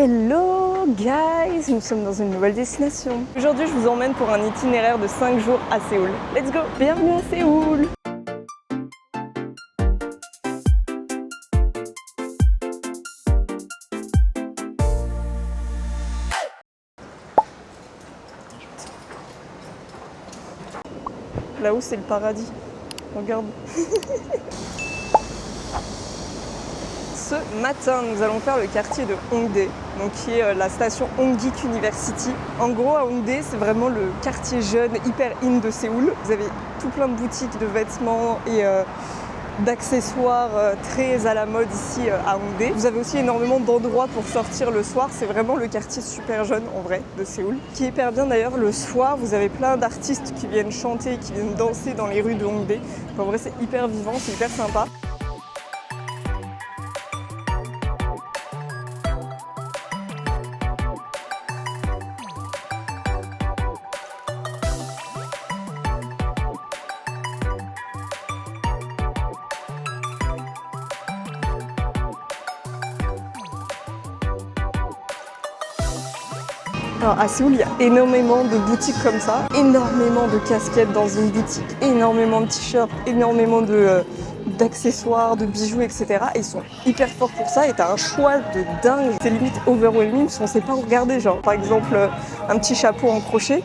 Hello guys, nous sommes dans une nouvelle destination. Aujourd'hui je vous emmène pour un itinéraire de 5 jours à Séoul. Let's go! Bienvenue à Séoul! Là-haut c'est le paradis. Regarde. Ce matin, nous allons faire le quartier de Hongdae, donc qui est la station Hongik University. En gros, à Hongdae, c'est vraiment le quartier jeune, hyper in de Séoul. Vous avez tout plein de boutiques de vêtements et d'accessoires très à la mode ici à Hongdae. Vous avez aussi énormément d'endroits pour sortir le soir. C'est vraiment le quartier super jeune en vrai de Séoul. Qui est hyper bien d'ailleurs, le soir, vous avez plein d'artistes qui viennent chanter, qui viennent danser dans les rues de Hongdae. En vrai, c'est hyper vivant, c'est hyper sympa. Alors à Séoul, il y a énormément de boutiques comme ça, énormément de casquettes dans une boutique, énormément de t-shirts, énormément d'accessoires, de bijoux, etc. Et ils sont hyper forts pour ça et t'as un choix de dingue. C'est limite overwhelming parce qu'on sait pas où regarder. Genre par exemple un petit chapeau en crochet,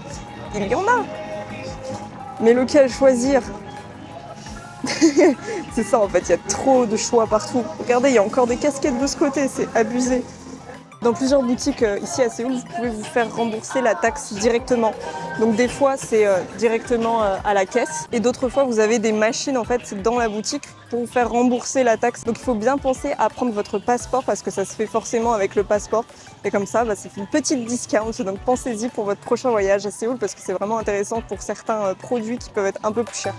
il y en a. Mais lequel choisir? C'est ça en fait, il y a trop de choix partout. Regardez, il y a encore des casquettes de ce côté, c'est abusé. Dans plusieurs boutiques ici à Séoul, vous pouvez vous faire rembourser la taxe directement. Donc des fois, c'est directement à la caisse. Et d'autres fois, vous avez des machines en fait dans la boutique pour vous faire rembourser la taxe. Donc il faut bien penser à prendre votre passeport parce que ça se fait forcément avec le passeport. Et comme ça, ça fait une petite discount. Donc pensez-y pour votre prochain voyage à Séoul parce que c'est vraiment intéressant pour certains produits qui peuvent être un peu plus chers.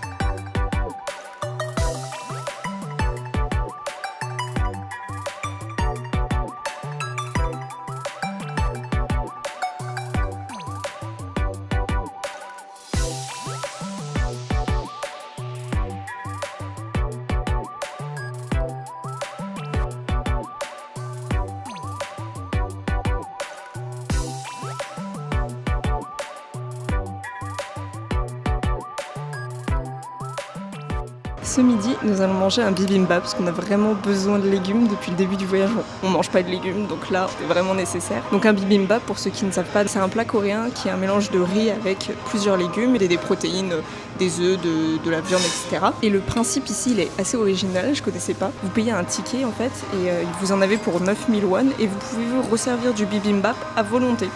Ce midi, nous allons manger un bibimbap parce qu'on a vraiment besoin de légumes. Depuis le début du voyage, on mange pas de légumes, donc là, c'est vraiment nécessaire. Donc un bibimbap, pour ceux qui ne savent pas, c'est un plat coréen qui est un mélange de riz avec plusieurs légumes et des protéines, des œufs, de la viande, etc. Et le principe ici, il est assez original, je connaissais pas. Vous payez un ticket en fait, et vous en avez pour 9000 won, et vous pouvez vous resservir du bibimbap à volonté.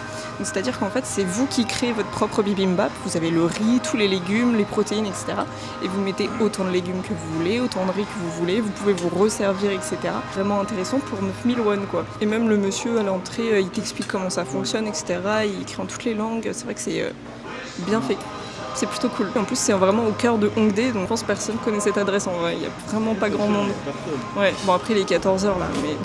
C'est-à-dire qu'en fait, c'est vous qui créez votre propre bibimbap. Vous avez le riz, tous les légumes, les protéines, etc. Et vous mettez autant de légumes que vous voulez, autant de riz que vous voulez. Vous pouvez vous resservir, etc. Vraiment intéressant pour 9000 won, quoi. Et même le monsieur à l'entrée, il t'explique comment ça fonctionne, etc. Il écrit en toutes les langues. C'est vrai que c'est bien fait. C'est plutôt cool. En plus, c'est vraiment au cœur de Hongdae, donc je pense que personne connaît cette adresse en vrai. Il n'y a vraiment pas grand monde. Ouais, bon après il est 14h là, mais...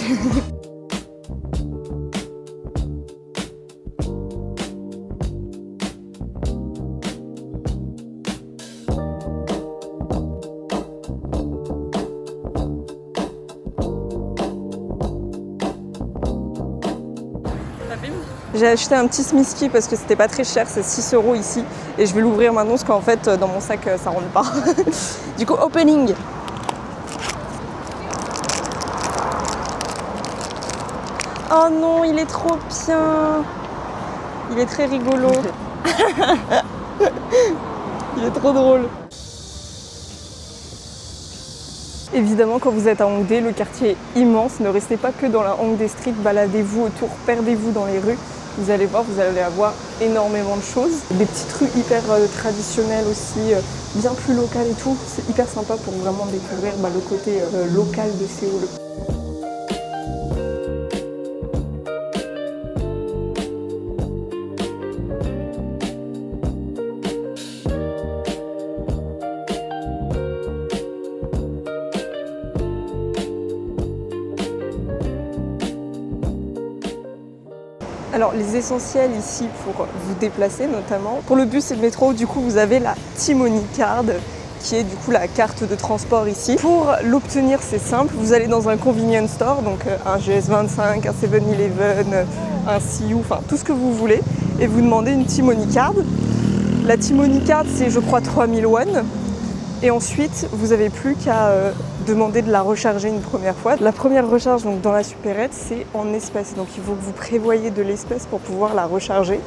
J'ai acheté un petit smiski parce que c'était pas très cher, c'est 6 € ici. Et je vais l'ouvrir maintenant parce qu'en fait, dans mon sac, ça rentre pas. Du coup, opening. Oh non, il est trop bien. Il est très rigolo. Il est trop drôle. Évidemment, quand vous êtes à Hongdae, le quartier est immense. Ne restez pas que dans la Hongdae Street, baladez-vous autour, perdez-vous dans les rues. Vous allez voir, vous allez avoir énormément de choses. Des petites rues hyper traditionnelles aussi, bien plus locales et tout. C'est hyper sympa pour vraiment découvrir le côté local de Séoul. Alors les essentiels ici pour vous déplacer notamment. Pour le bus et le métro, du coup vous avez la T-Money Card qui est du coup la carte de transport ici. Pour l'obtenir, c'est simple, vous allez dans un convenience store, donc un GS25, un 7-Eleven, un CU, enfin tout ce que vous voulez, et vous demandez une T-Money Card. La T-Money Card, c'est je crois 3000 won. Et ensuite, vous n'avez plus qu'à demander de la recharger une première fois. La première recharge donc, dans la supérette, c'est en espèces. Donc il faut que vous prévoyez de l'espèce pour pouvoir la recharger.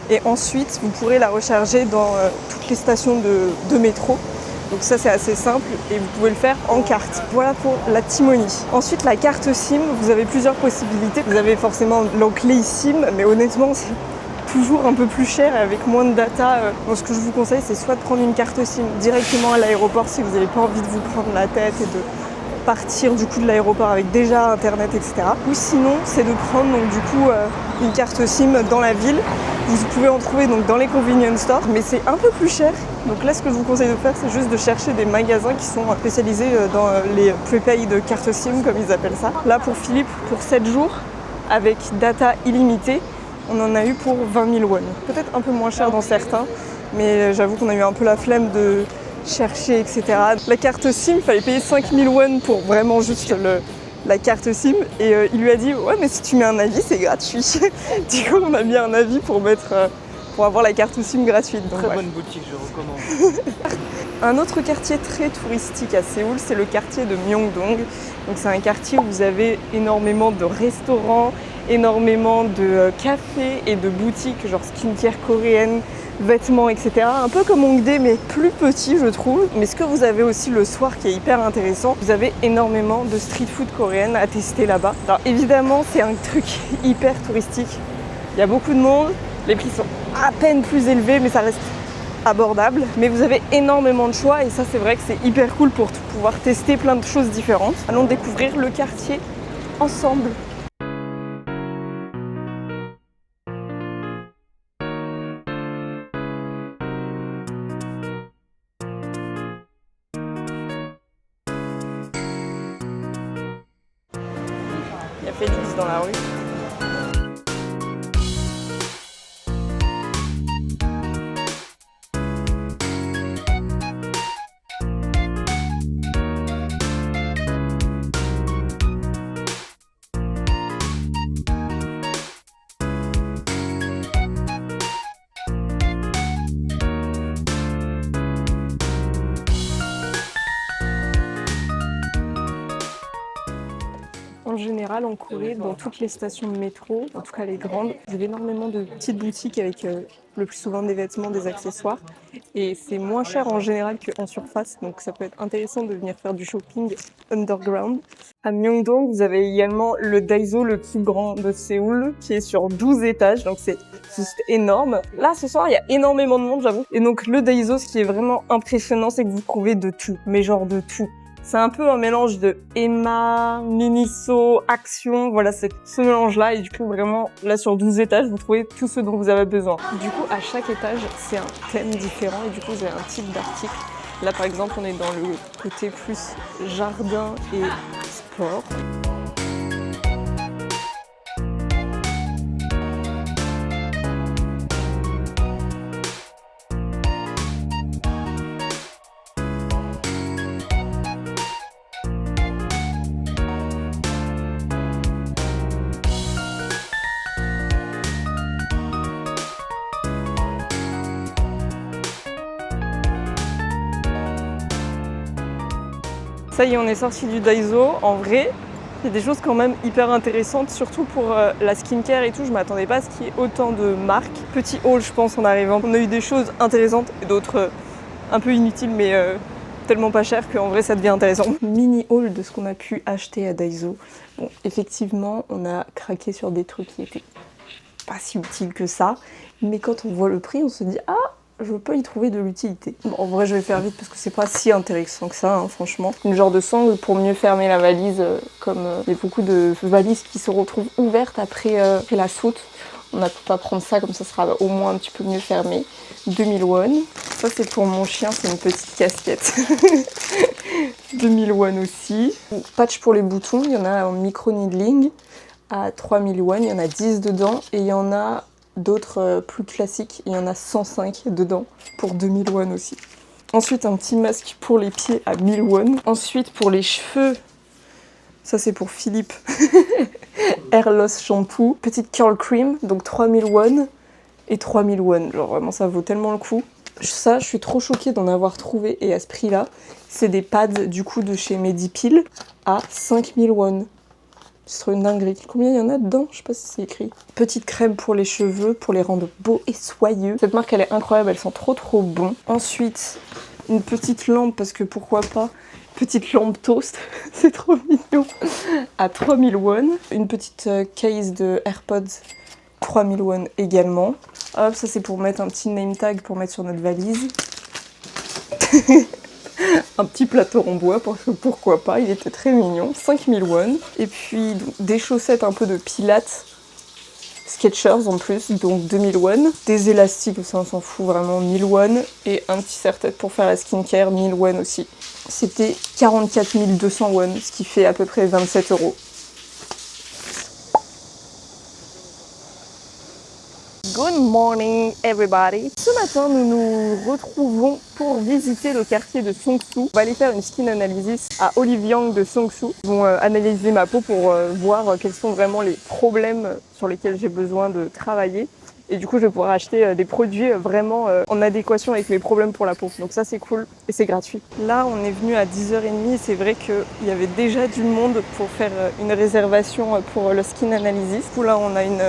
Et ensuite, vous pourrez la recharger dans toutes les stations de métro. Donc ça, c'est assez simple et vous pouvez le faire en carte. Voilà pour la T-Money. Ensuite, la carte SIM, vous avez plusieurs possibilités. Vous avez forcément l'enclé SIM, mais honnêtement, c'est toujours un peu plus cher et avec moins de data. Donc ce que je vous conseille, c'est soit de prendre une carte SIM directement à l'aéroport si vous n'avez pas envie de vous prendre la tête et de partir du coup de l'aéroport avec déjà internet, etc. Ou sinon, c'est de prendre donc du coup une carte SIM dans la ville. Vous pouvez en trouver donc dans les convenience stores, mais c'est un peu plus cher. Donc là, ce que je vous conseille de faire, c'est juste de chercher des magasins qui sont spécialisés dans les prepaid de cartes SIM, comme ils appellent ça. Là, pour Philippe, pour 7 jours, avec data illimitée, on en a eu pour 20 000 won. Peut-être un peu moins cher dans certains, mais j'avoue qu'on a eu un peu la flemme de chercher, etc. La carte SIM, il fallait payer 5 000 won pour vraiment juste la carte SIM. Et il lui a dit « Ouais, mais si tu mets un avis, c'est gratuit. » Du coup, on a mis un avis pour avoir la carte SIM gratuite. Donc, très bonne boutique, je recommande. Un autre quartier très touristique à Séoul, c'est le quartier de Myeongdong. Donc c'est un quartier où vous avez énormément de restaurants, énormément de cafés et de boutiques, genre skincare coréenne, vêtements, etc. Un peu comme Hongdae, mais plus petit, je trouve. Mais ce que vous avez aussi le soir qui est hyper intéressant, vous avez énormément de street food coréenne à tester là-bas. Alors évidemment, c'est un truc hyper touristique. Il y a beaucoup de monde, les prix sont à peine plus élevés, mais ça reste abordable. Mais vous avez énormément de choix et ça, c'est vrai que c'est hyper cool pour pouvoir tester plein de choses différentes. Allons découvrir le quartier ensemble. Il y a Félix dans la rue. En général, en Corée, dans toutes les stations de métro, en tout cas les grandes, vous avez énormément de petites boutiques avec le plus souvent des vêtements, des accessoires. Et c'est moins cher en général qu'en surface, donc ça peut être intéressant de venir faire du shopping underground. À Myeongdong, vous avez également le Daiso le plus grand de Séoul, qui est sur 12 étages, donc c'est juste énorme. Là, ce soir, il y a énormément de monde, j'avoue. Et donc le Daiso, ce qui est vraiment impressionnant, c'est que vous trouvez de tout, mais genre de tout. C'est un peu un mélange de Emma, Miniso, Action, voilà, c'est ce mélange-là. Et du coup, vraiment, là, sur 12 étages, vous trouvez tout ce dont vous avez besoin. Du coup, à chaque étage, c'est un thème différent et du coup, vous avez un type d'article. Là, par exemple, on est dans le côté plus jardin et sport. Ça y est, on est sorti du Daiso. En vrai, il y a des choses quand même hyper intéressantes, surtout pour la skincare et tout. Je m'attendais pas à ce qu'il y ait autant de marques. Petit haul, je pense, en arrivant. On a eu des choses intéressantes et d'autres un peu inutiles, mais tellement pas chères qu'en vrai, ça devient intéressant. Mini haul de ce qu'on a pu acheter à Daiso. Bon, effectivement, on a craqué sur des trucs qui étaient pas si utiles que ça. Mais quand on voit le prix, on se dit « Ah !» je peux y trouver de l'utilité. Bon, en vrai, je vais faire vite parce que c'est pas si intéressant que ça, hein, franchement. Une genre de sangle pour mieux fermer la valise, comme il y a beaucoup de valises qui se retrouvent ouvertes après la soute. On a pas prendre ça, comme ça sera au moins un petit peu mieux fermé. 2000 won. Ça, c'est pour mon chien, c'est une petite casquette. 2000 won aussi. Patch pour les boutons, il y en a en micro-needling à 3000 won. Il y en a 10 dedans et il y en a d'autres plus classiques, il y en a 105 dedans pour 2000 won aussi. Ensuite, un petit masque pour les pieds à 1000 won. Ensuite, pour les cheveux, ça c'est pour Philippe, Hair Loss Shampoo. Petite curl cream, donc 3000 won et 3000 won. Genre vraiment, ça vaut tellement le coup. Ça, je suis trop choquée d'en avoir trouvé et à ce prix-là. C'est des pads du coup de chez Medipil à 5000 won. C'est trop une dinguerie. Combien il y en a dedans? Je sais pas si c'est écrit. Petite crème pour les cheveux, pour les rendre beaux et soyeux. Cette marque, elle est incroyable, elle sent trop bon. Ensuite, une petite lampe, parce que pourquoi pas. Petite lampe toast, c'est trop mignon. À 3000 won. Une petite case de AirPods, 3000 won également. Hop, ça c'est pour mettre un petit name tag pour mettre sur notre valise. Un petit plateau en bois, parce que pourquoi pas, il était très mignon. 5000 won. Et puis donc, des chaussettes un peu de pilates. Skechers en plus, donc 2000 won. Des élastiques, ça on s'en fout vraiment, 1000 won. Et un petit serre-tête pour faire la skincare, 1000 won aussi. C'était 44 200 won, ce qui fait à peu près 27 €. Good morning everybody. Ce matin, nous nous retrouvons pour visiter le quartier de Seongsu. On va aller faire une skin analysis à Olive de Seongsu. Ils vont analyser ma peau pour voir quels sont vraiment les problèmes sur lesquels j'ai besoin de travailler. Et du coup, je vais pouvoir acheter des produits vraiment en adéquation avec mes problèmes pour la peau. Donc ça, c'est cool et c'est gratuit. Là, on est venu à 10h30 et c'est vrai qu'il y avait déjà du monde pour faire une réservation pour le skin analysis. Du coup, là, on a une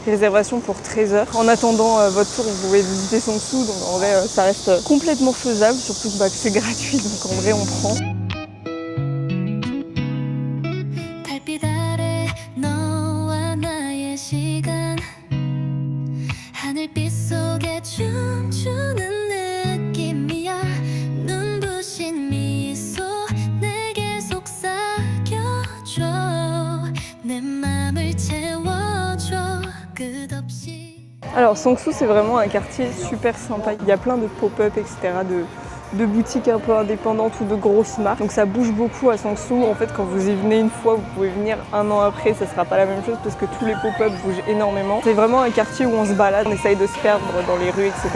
réservation pour 13h. En attendant votre tour, vous pouvez visiter Seongsu, donc en vrai ça reste complètement faisable, surtout que c'est gratuit, donc en vrai on prend. Alors Seongsu, c'est vraiment un quartier super sympa. Il y a plein de pop-up, etc. de boutiques un peu indépendantes ou de grosses marques. Donc ça bouge beaucoup à Seongsu. En fait, quand vous y venez une fois, vous pouvez venir un an après, ça sera pas la même chose parce que tous les pop-up bougent énormément. C'est vraiment un quartier où on se balade, on essaye de se perdre dans les rues, etc.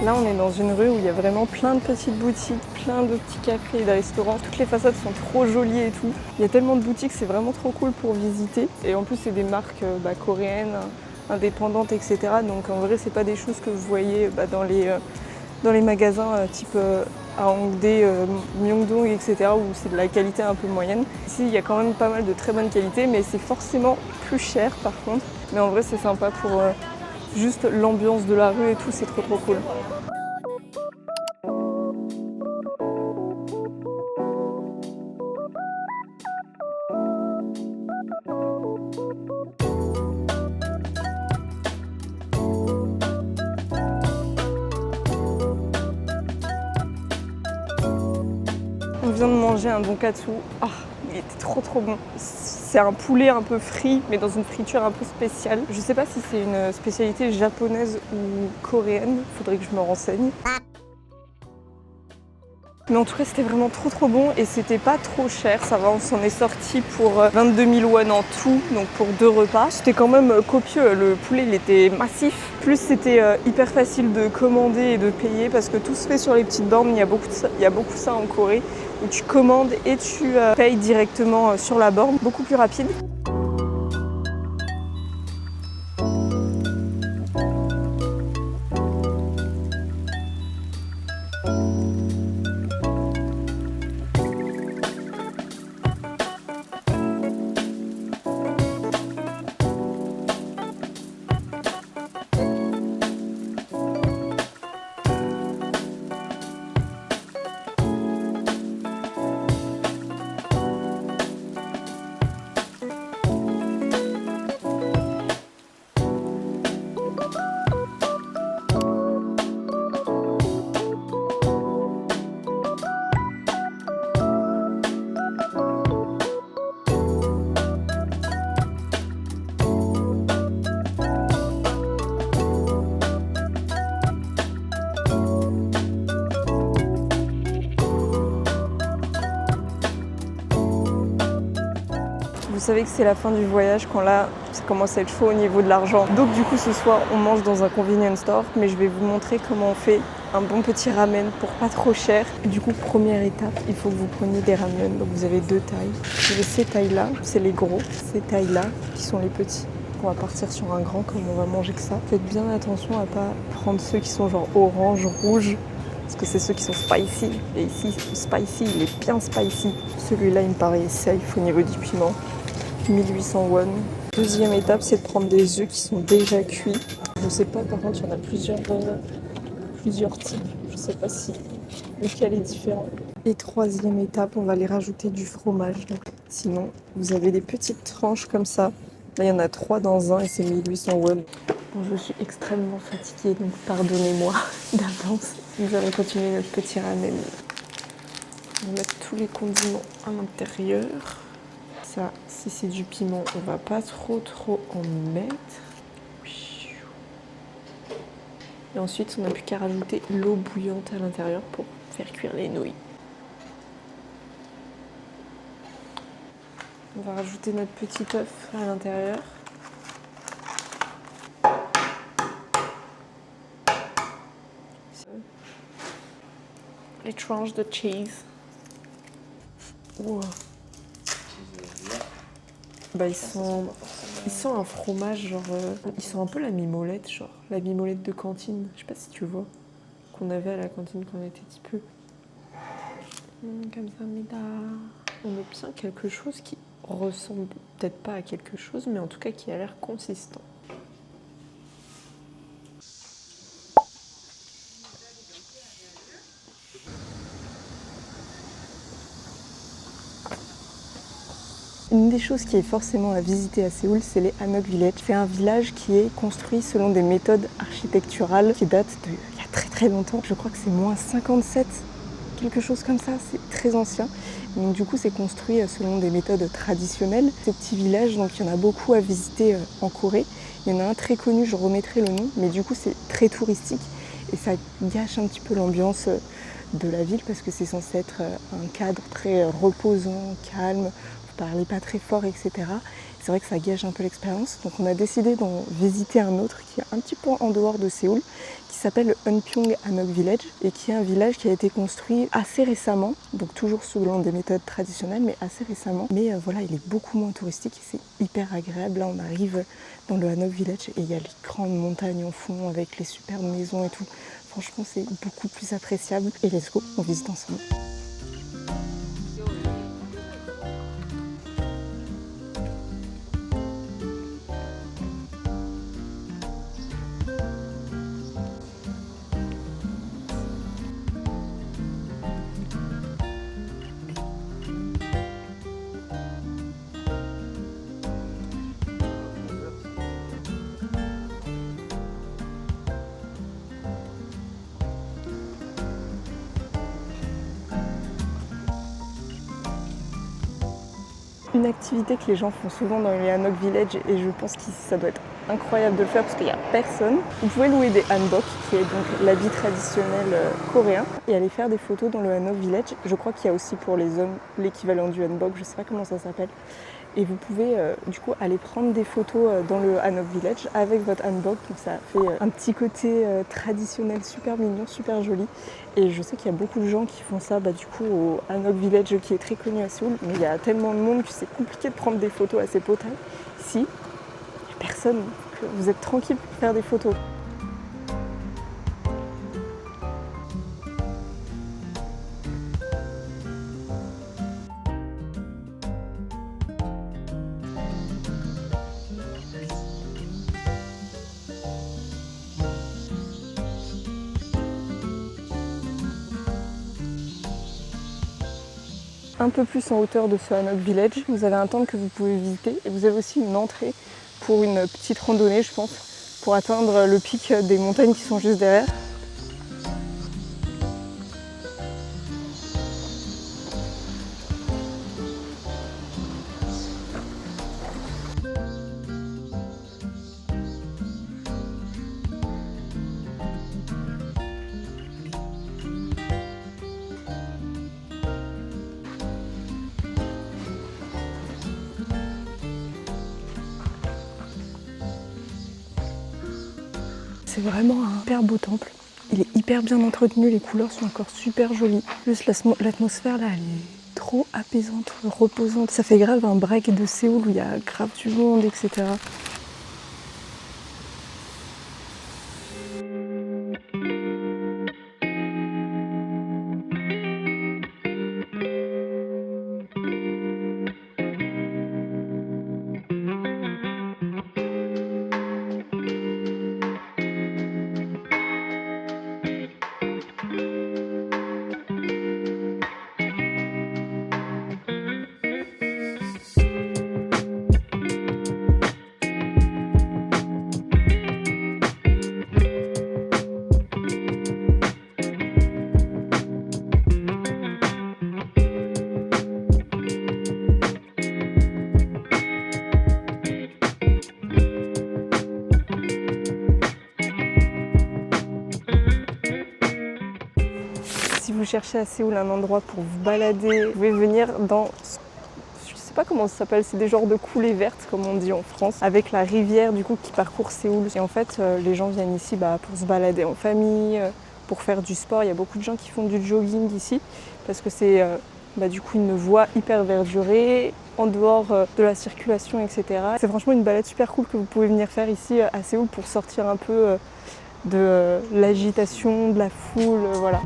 Là, on est dans une rue où il y a vraiment plein de petites boutiques, plein de petits cafés et de restaurants. Toutes les façades sont trop jolies et tout. Il y a tellement de boutiques, c'est vraiment trop cool pour visiter. Et en plus, c'est des marques coréennes, indépendantes, etc. Donc en vrai, c'est pas des choses que vous voyez dans les magasins type à Hongdae, Myeongdong, etc. où c'est de la qualité un peu moyenne. Ici, il y a quand même pas mal de très bonne qualité, mais c'est forcément plus cher par contre. Mais en vrai, c'est sympa pour juste l'ambiance de la rue et tout, c'est trop cool. On vient de manger un donkatsu. Ah, il était trop bon. C'est un poulet un peu frit, mais dans une friture un peu spéciale. Je sais pas si c'est une spécialité japonaise ou coréenne. Faudrait que je me renseigne. Mais en tout cas, c'était vraiment trop bon et c'était pas trop cher. Ça va, on s'en est sorti pour 22 000 won en tout, donc pour 2 repas. C'était quand même copieux. Le poulet, il était massif. Plus, c'était hyper facile de commander et de payer parce que tout se fait sur les petites bornes. Il y a beaucoup ça en Corée où tu commandes et tu payes directement sur la borne. Beaucoup plus rapide. savez que c'est la fin du voyage quand là, ça commence à être chaud au niveau de l'argent. Donc du coup, ce soir, on mange dans un convenience store, mais je vais vous montrer comment on fait un bon petit ramen pour pas trop cher. Du coup, première étape, il faut que vous preniez des ramen. Donc vous avez 2 tailles. Vous avez ces tailles-là, c'est les gros. Ces tailles-là, qui sont les petits. On va partir sur un grand comme on va manger que ça. Faites bien attention à pas prendre ceux qui sont genre orange, rouge. Parce que c'est ceux qui sont spicy. Et ici, spicy, il est bien spicy. Celui-là, il me paraît safe au niveau du piment. 1800 won. Deuxième étape, c'est de prendre des œufs qui sont déjà cuits. Je sais pas, par contre, il y en a plusieurs types. Je sais pas si lequel est différent. Et troisième étape, on va les rajouter du fromage. Donc, sinon, vous avez des petites tranches comme ça. Là, il y en a 3 dans un et c'est 1800 won. Bon, je suis extrêmement fatiguée, donc pardonnez-moi d'avance. Nous allons continuer notre petit ramen. On va mettre tous les condiments à l'intérieur. Ça, si c'est du piment, on va pas trop en mettre. Et ensuite, on n'a plus qu'à rajouter l'eau bouillante à l'intérieur pour faire cuire les nouilles. On va rajouter notre petit œuf à l'intérieur. Les tranches de cheese. Wow. Bah, ils sont un fromage genre... ils sont un peu la mimolette, genre la mimolette de cantine. Je sais pas si tu vois. Qu'on avait à la cantine quand on était petit peu. Comme ça, on obtient quelque chose qui ressemble peut-être pas à quelque chose, mais en tout cas qui a l'air consistant. Une des choses qui est forcément à visiter à Séoul, c'est les Hanok Village. C'est un village qui est construit selon des méthodes architecturales qui datent d'il y a très longtemps. Je crois que c'est moins 57, quelque chose comme ça, c'est très ancien. Donc du coup, c'est construit selon des méthodes traditionnelles. Ces petits villages, donc il y en a beaucoup à visiter en Corée. Il y en a un très connu, je remettrai le nom, mais du coup c'est très touristique et ça gâche un petit peu l'ambiance de la ville parce que c'est censé être un cadre très reposant, calme. Parler pas très fort, etc. C'est vrai que ça gâche un peu l'expérience. Donc on a décidé d'en visiter un autre qui est un petit peu en dehors de Séoul, qui s'appelle le Eunpyeong Hanok Village et qui est un village qui a été construit assez récemment, donc toujours selon des méthodes traditionnelles, mais assez récemment. Mais voilà, il est beaucoup moins touristique et c'est hyper agréable. Là, on arrive dans le Hanok Village et il y a les grandes montagnes en fond avec les superbes maisons et tout. Franchement, c'est beaucoup plus appréciable. Et let's go, on visite ensemble. Une activité que les gens font souvent dans les Hanok Village et je pense qu'ici ça doit être incroyable de le faire parce qu'il n'y a personne. Vous pouvez louer des hanbok, qui est donc l'habit traditionnel coréen, et aller faire des photos dans le Hanok Village. Je crois qu'il y a aussi pour les hommes l'équivalent du hanbok, je ne sais pas comment ça s'appelle. Et vous pouvez du coup aller prendre des photos dans le Hanok Village avec votre hanbok. Donc ça fait un petit côté traditionnel super mignon, super joli. Et je sais qu'il y a beaucoup de gens qui font ça du coup au Hanok Village qui est très connu à Séoul. Mais il y a tellement de monde que c'est compliqué de prendre des photos assez potentes. Ici, il n'y a personne. Vous êtes tranquille pour faire des photos. Un peu plus en hauteur de ce Hanok Village, vous avez un temple que vous pouvez visiter et vous avez aussi une entrée pour une petite randonnée, je pense, pour atteindre le pic des montagnes qui sont juste derrière. c'est vraiment un hyper beau temple. Il est hyper bien entretenu, les couleurs sont encore super jolies. Juste l'atmosphère là, elle est trop apaisante, reposante. Ça fait grave un break de Séoul où il y a grave du monde, etc. Si vous cherchez à Séoul un endroit pour vous balader, vous pouvez venir dans, je sais pas comment ça s'appelle, c'est des genres de coulées vertes comme on dit en France, avec la rivière du coup qui parcourt Séoul. Et en fait, les gens viennent ici pour se balader en famille, pour faire du sport. Il y a beaucoup de gens qui font du jogging ici parce que c'est du coup une voie hyper verdurée, en dehors de la circulation, etc. C'est franchement une balade super cool que vous pouvez venir faire ici à Séoul pour sortir un peu de l'agitation, de la foule, voilà.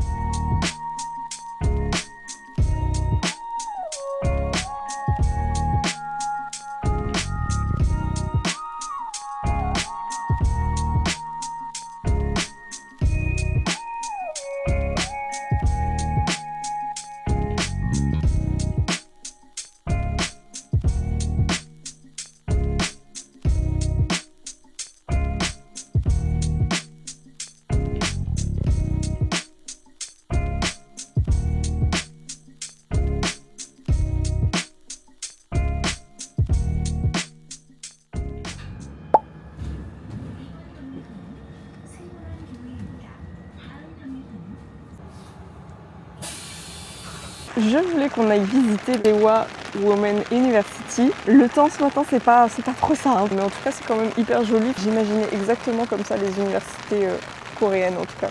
Je voulais qu'on aille visiter l'Ewa Women University. Le temps ce matin, c'est pas trop ça, hein. Mais en tout cas, c'est quand même hyper joli. J'imaginais exactement comme ça les universités coréennes en tout cas.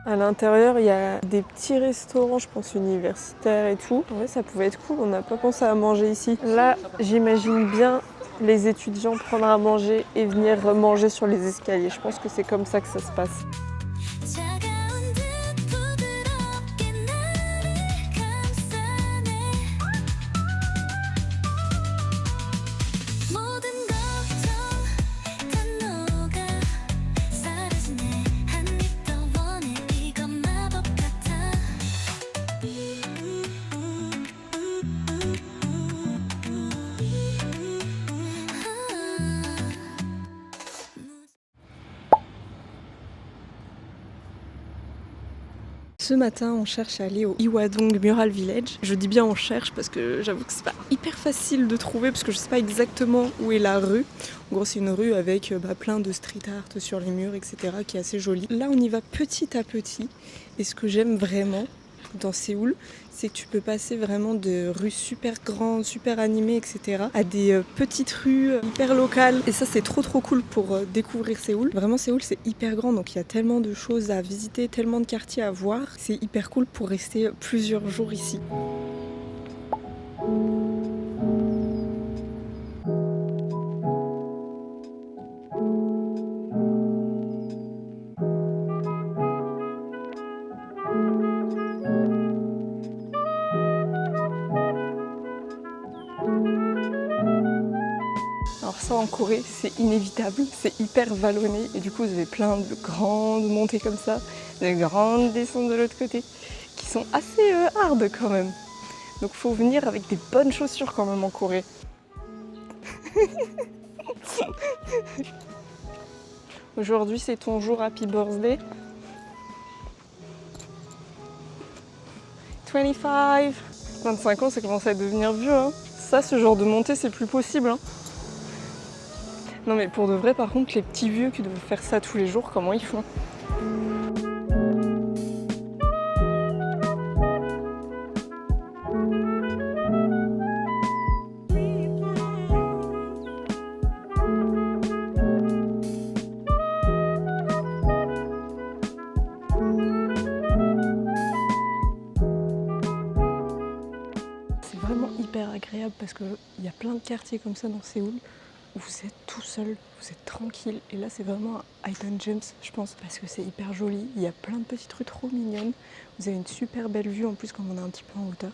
À l'intérieur, il y a des petits restaurants, je pense universitaires et tout. Ouais, ça pouvait être cool, on n'a pas pensé à manger ici. Là, j'imagine bien les étudiants prendre à manger et venir manger sur les escaliers. Je pense que c'est comme ça que ça se passe. Ce matin, on cherche à aller au Iwadong Mural Village. Je dis bien on cherche parce que j'avoue que c'est pas hyper facile de trouver parce que je sais pas exactement où est la rue. En gros, c'est une rue avec plein de street art sur les murs, etc. qui est assez jolie. Là, on y va petit à petit. Et ce que j'aime vraiment dans Séoul, c'est que tu peux passer vraiment de rues super grandes, super animées, etc. à des petites rues hyper locales. Et ça, c'est trop cool pour découvrir Séoul. Vraiment, Séoul, c'est hyper grand, donc il y a tellement de choses à visiter, tellement de quartiers à voir. C'est hyper cool pour rester plusieurs jours ici. Alors ça en Corée c'est inévitable, c'est hyper vallonné et du coup vous avez plein de grandes montées comme ça, de grandes descentes de l'autre côté qui sont assez hard quand même. Donc faut venir avec des bonnes chaussures quand même en Corée. Aujourd'hui c'est ton jour, happy birthday. 25 ans, ça commence à devenir vieux. Hein. Ça, ce genre de montée, c'est plus possible. Hein. Non mais pour de vrai, par contre, les petits vieux qui doivent faire ça tous les jours, comment ils font? C'est vraiment hyper agréable parce qu'il y a plein de quartiers comme ça dans Séoul où vous êtes tout seul, vous êtes tranquille. Et là, c'est vraiment un hidden gems, je pense, parce que c'est hyper joli. Il y a plein de petites rues trop mignonnes. Vous avez une super belle vue en plus, comme on est un petit peu en hauteur.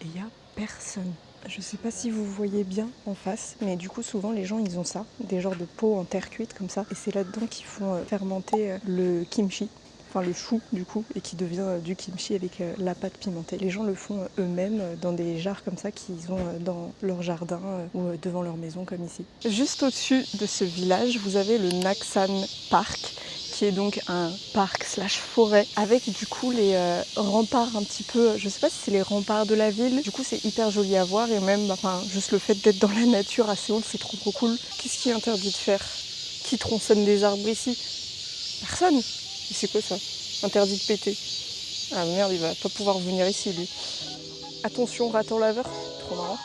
Et il n'y a personne. Je sais pas si vous voyez bien en face, mais du coup, souvent, les gens, ils ont ça, des genres de pots en terre cuite comme ça. Et c'est là-dedans qu'ils font fermenter le kimchi. Enfin le chou du coup, et qui devient du kimchi avec la pâte pimentée. Les gens le font eux-mêmes dans des jarres comme ça qu'ils ont dans leur jardin ou devant leur maison comme ici. Juste au-dessus de ce village, vous avez le Naksan Park, qui est donc un parc slash forêt avec du coup les remparts un petit peu, je sais pas si c'est les remparts de la ville, du coup c'est hyper joli à voir et même juste le fait d'être dans la nature à Séoul, c'est trop cool. Qu'est-ce qui est interdit de faire? Qui tronçonne des arbres ici? Personne. C'est quoi ça? Interdit de péter. Ah merde, il va pas pouvoir venir ici lui. Attention, raton laveur. Trop marrant.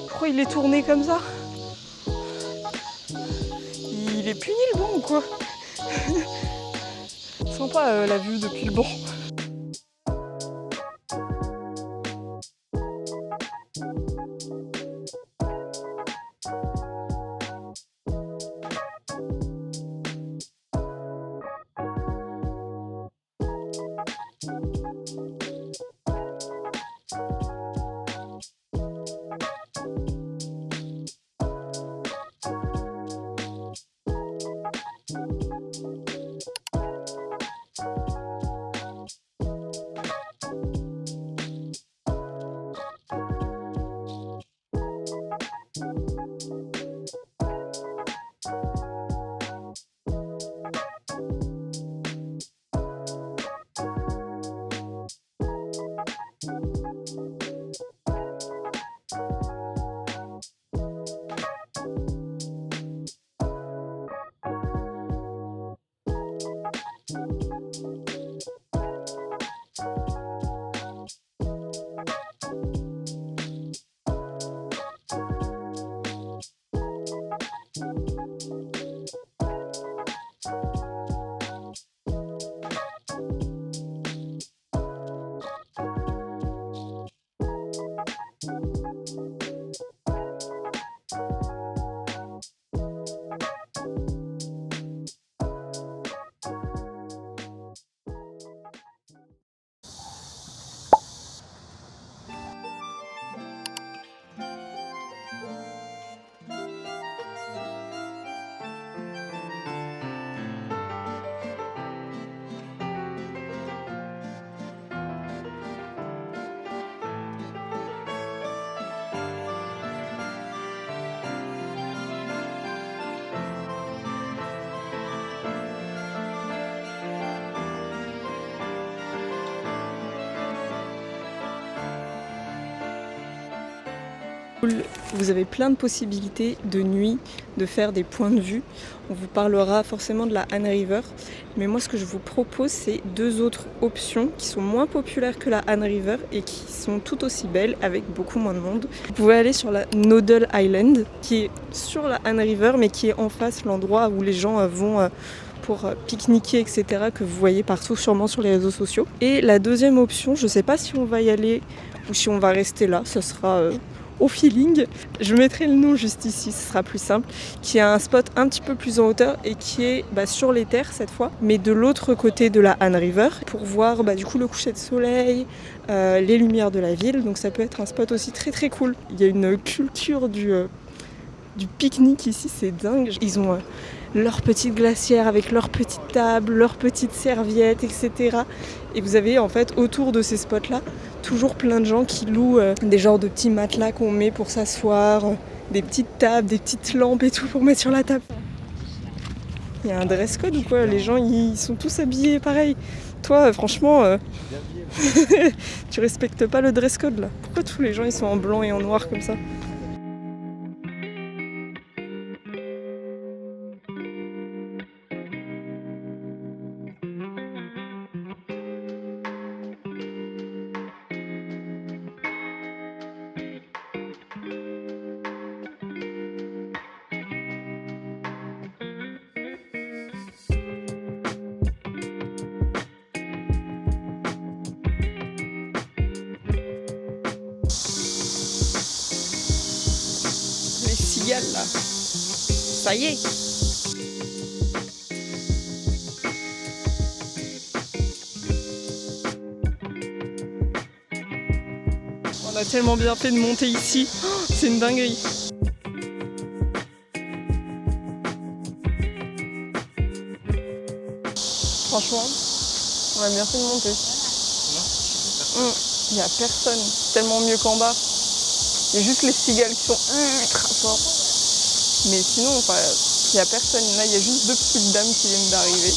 Pourquoi il est tourné comme ça? Il est puni le banc ou quoi? Sympa la vue depuis le banc. Vous avez plein de possibilités de nuit, de faire des points de vue. On vous parlera forcément de la Han River. Mais moi, ce que je vous propose, c'est deux autres options qui sont moins populaires que la Han River et qui sont tout aussi belles avec beaucoup moins de monde. Vous pouvez aller sur la Noodle Island, qui est sur la Han River, mais qui est en face l'endroit où les gens vont pour pique-niquer, etc., que vous voyez partout, sûrement sur les réseaux sociaux. Et la deuxième option, je ne sais pas si on va y aller ou si on va rester là, ce sera au feeling. Je mettrai le nom juste ici, ce sera plus simple, qui est un spot un petit peu plus en hauteur et qui est sur les terres cette fois, mais de l'autre côté de la Han River, pour voir du coup le coucher de soleil, les lumières de la ville. Donc ça peut être un spot aussi très très cool. Il y a une culture du pique-nique ici, c'est dingue. Ils ont leur petite glacière avec leur petite table, leurs petites serviettes, etc. Et vous avez en fait autour de ces spots-là toujours plein de gens qui louent des genres de petits matelas qu'on met pour s'asseoir, des petites tables, des petites lampes et tout pour mettre sur la table. Il y a un dress code ou quoi? Les gens ils sont tous habillés pareil. Toi franchement tu respectes pas le dress code là. Pourquoi tous les gens ils sont en blanc et en noir comme ça? Là. Ça y est. On a tellement bien fait de monter ici. Oh, c'est une dinguerie. Franchement, on a bien fait de monter. Il n'y a personne. C'est tellement mieux qu'en bas. Il y a juste les cigales qui sont ultra forts. Mais sinon, il n'y a personne. Là, il y a juste 2 petites dames qui viennent d'arriver.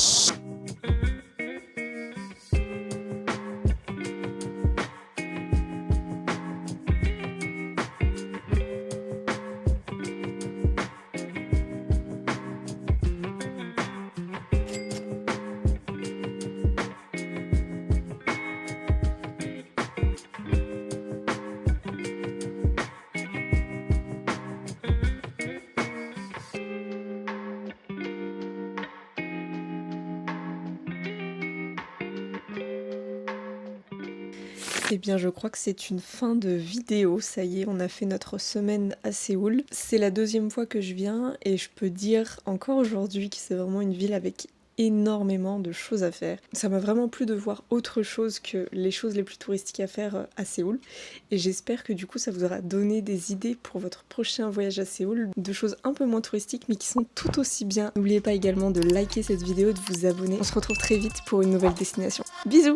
Eh bien, je crois que c'est une fin de vidéo. Ça y est, on a fait notre semaine à Séoul. C'est la 2e fois que je viens et je peux dire encore aujourd'hui que c'est vraiment une ville avec énormément de choses à faire. Ça m'a vraiment plu de voir autre chose que les choses les plus touristiques à faire à Séoul. Et j'espère que du coup, ça vous aura donné des idées pour votre prochain voyage à Séoul. De choses un peu moins touristiques mais qui sont tout aussi bien. N'oubliez pas également de liker cette vidéo et de vous abonner. On se retrouve très vite pour une nouvelle destination. Bisous!